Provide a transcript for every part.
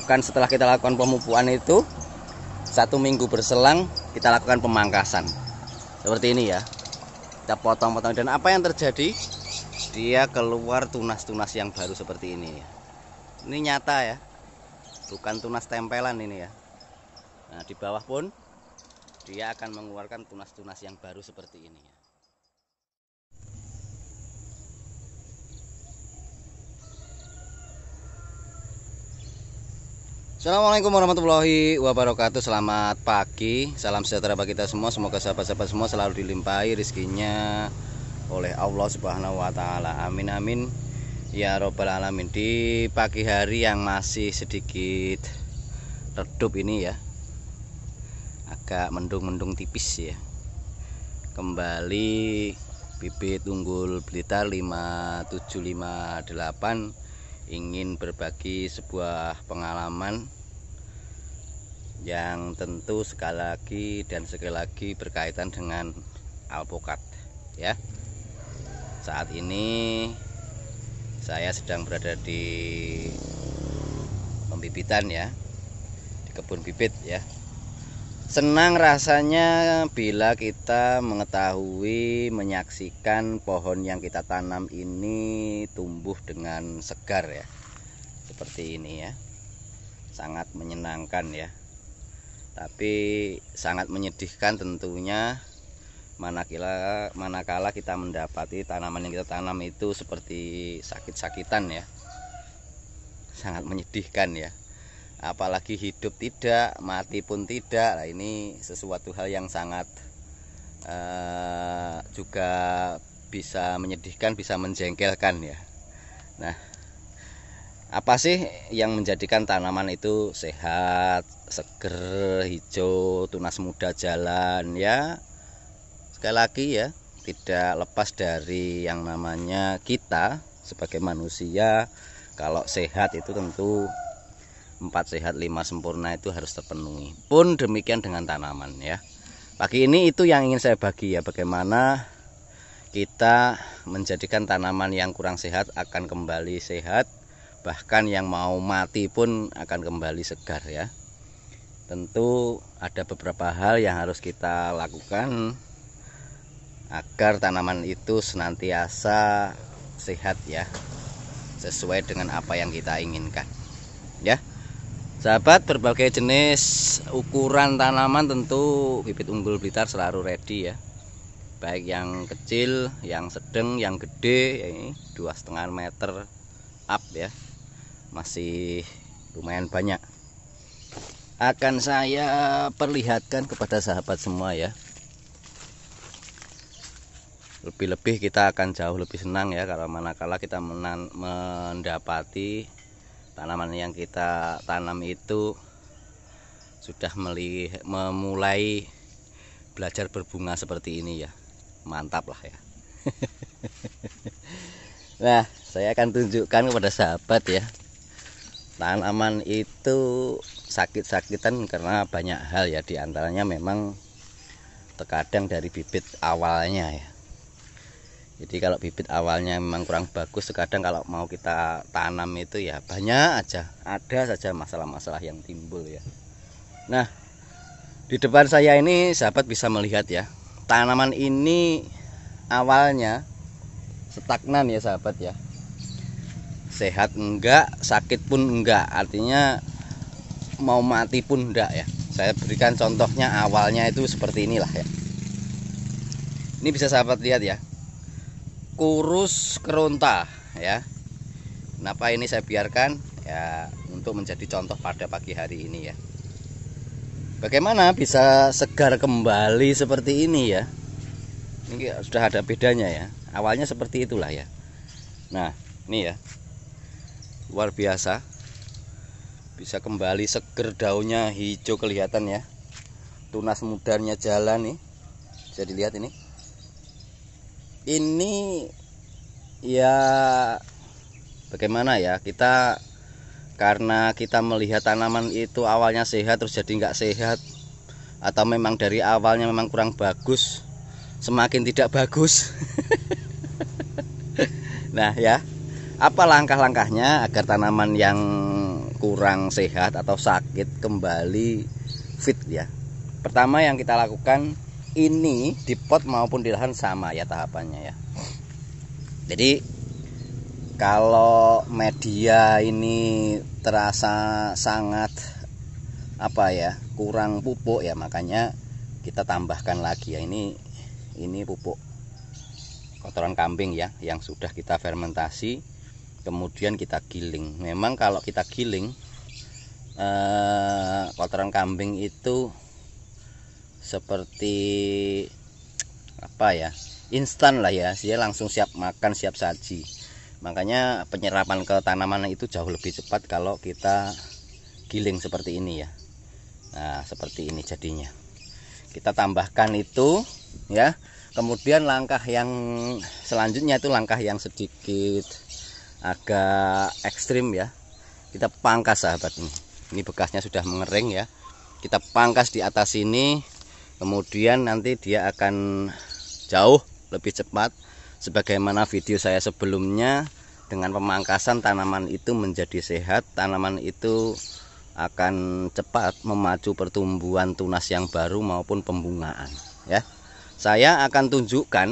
Setelah kita lakukan pemupukan itu 1 minggu berselang kita lakukan pemangkasan seperti ini ya. Kita potong-potong dan apa yang terjadi, dia keluar tunas-tunas yang baru seperti ini ya. Ini nyata ya, bukan tunas tempelan ini ya. Nah di bawah pun dia akan mengeluarkan tunas-tunas yang baru seperti ini ya. Assalamualaikum warahmatullahi wabarakatuh. Selamat pagi, salam sejahtera bagi kita semua. Semoga sahabat-sahabat semua selalu dilimpahi rezekinya oleh Allah Subhanahu wa Ta'ala. Amin amin ya robbal alamin. Di pagi hari yang masih sedikit redup ini ya, agak mendung-mendung tipis ya, kembali bibit unggul Blitar 5758 ingin berbagi sebuah pengalaman yang tentu sekali lagi berkaitan dengan alpukat ya. Saat ini saya sedang berada di pembibitan ya, di kebun bibit ya. Senang rasanya bila kita mengetahui, menyaksikan pohon yang kita tanam ini tumbuh dengan segar ya, seperti ini ya. Sangat menyenangkan ya. Tapi sangat menyedihkan tentunya manakala kita mendapati tanaman yang kita tanam itu seperti sakit-sakitan ya. Sangat menyedihkan ya. Apalagi hidup tidak, mati pun tidak. Nah, ini sesuatu hal yang sangat juga bisa menyedihkan, bisa menjengkelkan ya. Nah, apa sih yang menjadikan tanaman itu sehat, seger, hijau, tunas muda jalan ya? Sekali lagi ya, tidak lepas dari yang namanya kita sebagai manusia. Kalau sehat itu tentu 4 sehat 5 sempurna itu harus terpenuhi. Pun demikian dengan tanaman ya. Pagi ini itu yang ingin saya bagi ya, bagaimana kita menjadikan tanaman yang kurang sehat akan kembali sehat, bahkan yang mau mati pun akan kembali segar ya. Tentu ada beberapa hal yang harus kita lakukan agar tanaman itu senantiasa sehat ya, sesuai dengan apa yang kita inginkan ya. Sahabat, berbagai jenis ukuran tanaman tentu bibit unggul Blitar selalu ready ya. Baik yang kecil, yang sedang, yang gede ya, ini 2,5 meter up ya. Masih lumayan banyak. Akan saya perlihatkan kepada sahabat semua ya. Lebih-lebih kita akan jauh lebih senang ya kalau manakala kita mendapati tanaman yang kita tanam itu sudah memulai belajar berbunga seperti ini ya. Mantap lah ya. Nah, saya akan tunjukkan kepada sahabat ya. Tanaman itu sakit-sakitan karena banyak hal ya. Di antaranya memang terkadang dari bibit awalnya ya. Jadi kalau bibit awalnya memang kurang bagus, terkadang kalau mau kita tanam itu ya banyak aja, ada saja masalah-masalah yang timbul ya. Nah, di depan saya ini sahabat bisa melihat ya, tanaman ini awalnya stagnan ya sahabat ya. Sehat enggak, sakit pun enggak, artinya mau mati pun enggak ya. Saya berikan contohnya awalnya itu seperti inilah ya. Ini bisa sahabat lihat ya, kurus keronta ya. Kenapa ini saya biarkan ya, untuk menjadi contoh pada pagi hari ini ya. Bagaimana bisa segar kembali seperti ini ya. Ini sudah ada bedanya ya. Awalnya seperti itulah ya. Nah, ini ya, luar biasa. Bisa kembali seger, daunnya hijau kelihatan ya. Tunas mudanya jalan nih. Bisa dilihat ini. Ini ya bagaimana ya, kita karena kita melihat tanaman itu awalnya sehat terus jadi nggak sehat, atau memang dari awalnya memang kurang bagus, semakin tidak bagus. Nah ya, apa langkah-langkahnya agar tanaman yang kurang sehat atau sakit kembali fit ya. Pertama yang kita lakukan ini di pot maupun di lahan sama ya tahapannya ya. Jadi kalau media ini terasa sangat kurang pupuk ya, makanya kita tambahkan lagi ya. Ini pupuk kotoran kambing ya yang sudah kita fermentasi kemudian kita giling. Memang kalau kita giling kotoran kambing itu seperti instan lah ya, dia langsung siap makan, siap saji. Makanya penyerapan ke tanaman itu jauh lebih cepat kalau kita giling seperti ini ya. Nah seperti ini jadinya. Kita tambahkan itu ya. Kemudian langkah yang selanjutnya itu langkah yang sedikit agak ekstrim ya. Kita pangkas sahabat ini. Ini bekasnya sudah mengering ya. Kita pangkas di atas ini. Kemudian nanti dia akan jauh lebih cepat. Sebagaimana video saya sebelumnya, dengan pemangkasan tanaman itu menjadi sehat. Tanaman itu akan cepat memacu pertumbuhan tunas yang baru maupun pembungaan ya. Saya akan tunjukkan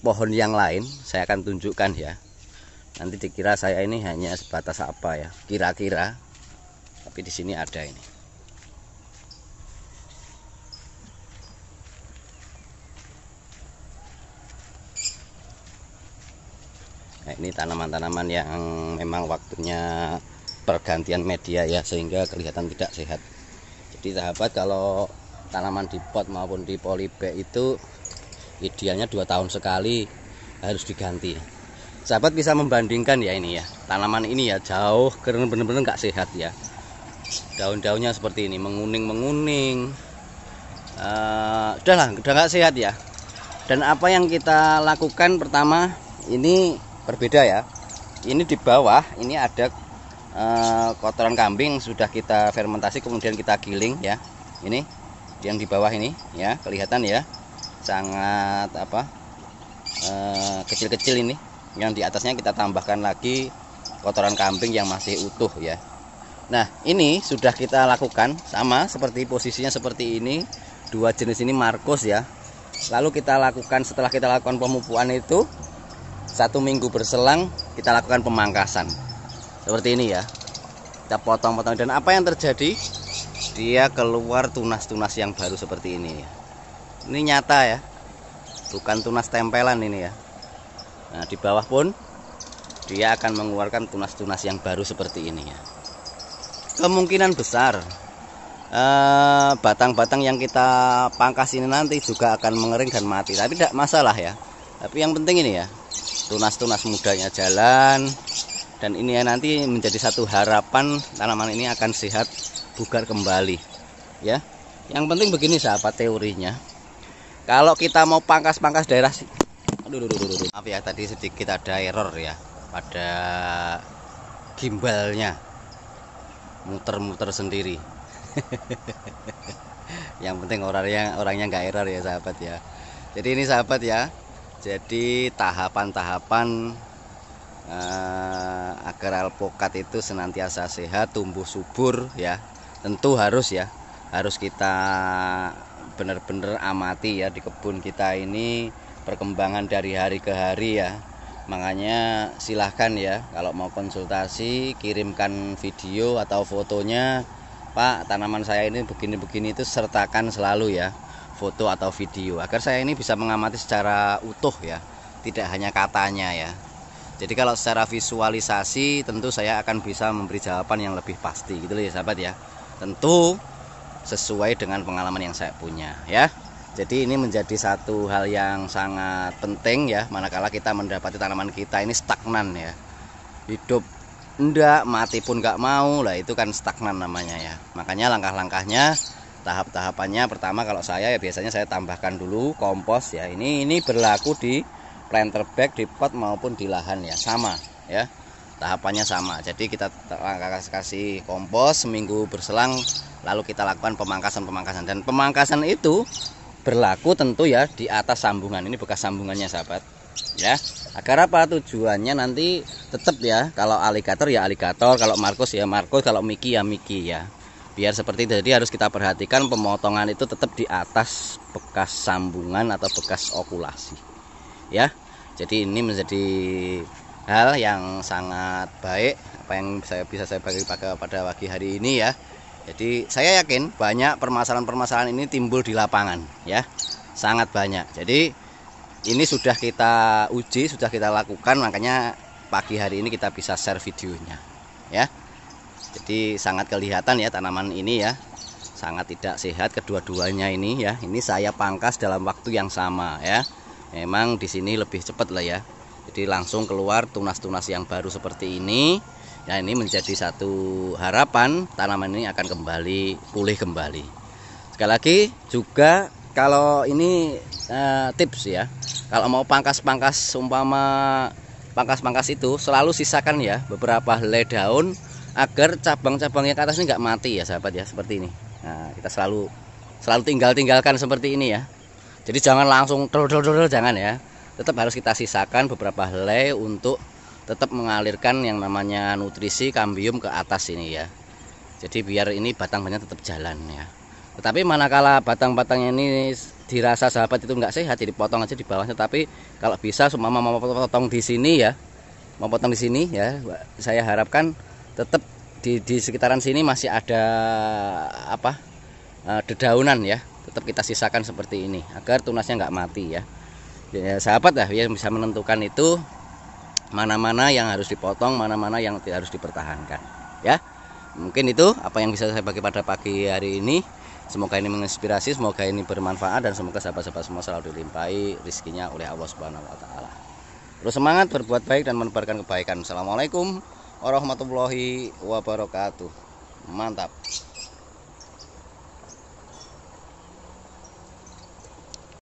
pohon yang lain, saya akan tunjukkan ya. Nanti dikira saya ini hanya sebatas ya, kira-kira. Tapi di sini ada ini. Nah, ini tanaman-tanaman yang memang waktunya pergantian media ya, sehingga kelihatan tidak sehat. Jadi sahabat, kalau tanaman di pot maupun di polybag itu idealnya 2 tahun sekali harus diganti. Sahabat bisa membandingkan ya ini ya, tanaman ini ya jauh karena benar-benar nggak sehat ya. Daun-daunnya seperti ini menguning, udah nggak sehat ya. Dan apa yang kita lakukan pertama ini berbeda ya. Ini di bawah ini ada kotoran kambing sudah kita fermentasi kemudian kita giling ya. Ini yang di bawah ini ya, kelihatan ya, sangat kecil-kecil ini. Yang di atasnya kita tambahkan lagi kotoran kambing yang masih utuh ya. Nah ini sudah kita lakukan sama seperti posisinya seperti ini. Dua jenis ini Marcos ya. Lalu kita lakukan, setelah kita lakukan pemupukan itu 1 minggu berselang kita lakukan pemangkasan seperti ini ya. Kita potong-potong dan apa yang terjadi, dia keluar tunas-tunas yang baru seperti ini ya. Ini nyata ya, bukan tunas tempelan ini ya. Nah di bawah pun dia akan mengeluarkan tunas-tunas yang baru seperti ini ya. Kemungkinan besar batang-batang yang kita pangkas ini nanti juga akan mengering dan mati, tapi tidak masalah ya. Tapi yang penting ini ya, tunas-tunas mudanya jalan. Dan ini ya nanti menjadi satu harapan, tanaman ini akan sehat, bugar kembali ya. Yang penting begini sahabat teorinya, kalau kita mau pangkas-pangkas daerah maaf ya tadi sedikit ada error ya pada gimbalnya, muter-muter sendiri. Yang penting orangnya nggak error ya sahabat ya. Jadi ini sahabat ya, jadi tahapan-tahapan agar alpukat itu senantiasa sehat, tumbuh subur ya. Tentu harus kita benar-benar amati ya di kebun kita ini perkembangan dari hari ke hari ya. Makanya silahkan ya, kalau mau konsultasi kirimkan video atau fotonya, Pak tanaman saya ini begini-begini, itu sertakan selalu ya foto atau video agar saya ini bisa mengamati secara utuh ya, tidak hanya katanya ya. Jadi kalau secara visualisasi tentu saya akan bisa memberi jawaban yang lebih pasti gitu loh ya sahabat ya. Tentu sesuai dengan pengalaman yang saya punya ya. Jadi ini menjadi satu hal yang sangat penting ya, manakala kita mendapati tanaman kita ini stagnan ya. Hidup enggak, mati pun enggak mau, lah itu kan stagnan namanya ya. Makanya langkah-langkahnya, tahap-tahapannya pertama kalau saya ya biasanya saya tambahkan dulu kompos ya. Ini berlaku di planter bag, di pot maupun di lahan ya, sama ya, tahapannya sama. Jadi kita kasih kompos seminggu berselang, lalu kita lakukan pemangkasan. Dan pemangkasan itu berlaku tentu ya di atas sambungan. Ini bekas sambungannya sahabat ya, agar apa? Tujuannya nanti tetap ya, kalau alligator ya alligator, kalau Marcus ya Marcus, kalau Mickey ya Mickey ya. Biar seperti itu. Jadi harus kita perhatikan pemotongan itu tetap di atas bekas sambungan atau bekas okulasi ya. Jadi ini menjadi hal yang sangat baik apa yang bisa saya bagi pada pagi hari ini ya. Jadi saya yakin banyak permasalahan-permasalahan ini timbul di lapangan ya, sangat banyak. Jadi ini sudah kita uji, sudah kita lakukan, makanya pagi hari ini kita bisa share videonya ya. Jadi sangat kelihatan ya tanaman ini ya, sangat tidak sehat kedua-duanya ini ya. Ini saya pangkas dalam waktu yang sama ya. Memang di sini lebih cepat lah ya. Jadi langsung keluar tunas-tunas yang baru seperti ini. Ya, ini menjadi satu harapan tanaman ini akan kembali pulih kembali. Sekali lagi juga kalau ini tips ya. Kalau mau pangkas-pangkas umpama pangkas-pangkas itu selalu sisakan ya beberapa helai daun agar cabang-cabangnya ke atas ini nggak mati ya sahabat ya, seperti ini. Nah, kita selalu tinggalkan seperti ini ya. Jadi jangan langsung dol jangan ya. Tetap harus kita sisakan beberapa helai untuk tetap mengalirkan yang namanya nutrisi kambium ke atas ini ya. Jadi biar ini batang-batangnya tetap jalan ya. Tetapi manakala batang-batangnya ini dirasa sahabat itu nggak sehat, jadi potong aja di bawahnya. Tapi kalau bisa semua mau potong di sini ya, mau potong di sini ya, saya harapkan tetap di sekitaran sini masih ada apa dedaunan ya, tetap kita sisakan seperti ini agar tunasnya nggak mati ya. Ya sahabat ya bisa menentukan itu mana-mana yang harus dipotong, mana-mana yang harus dipertahankan ya. Mungkin itu apa yang bisa saya bagi pada pagi hari ini. Semoga ini menginspirasi, semoga ini bermanfaat, dan semoga sahabat-sahabat semua selalu dilimpahi rezekinya oleh Allah Subhanahu wa taala. Terus semangat berbuat baik dan menebarkan kebaikan. Assalamualaikum warahmatullahi wabarakatuh. Mantap.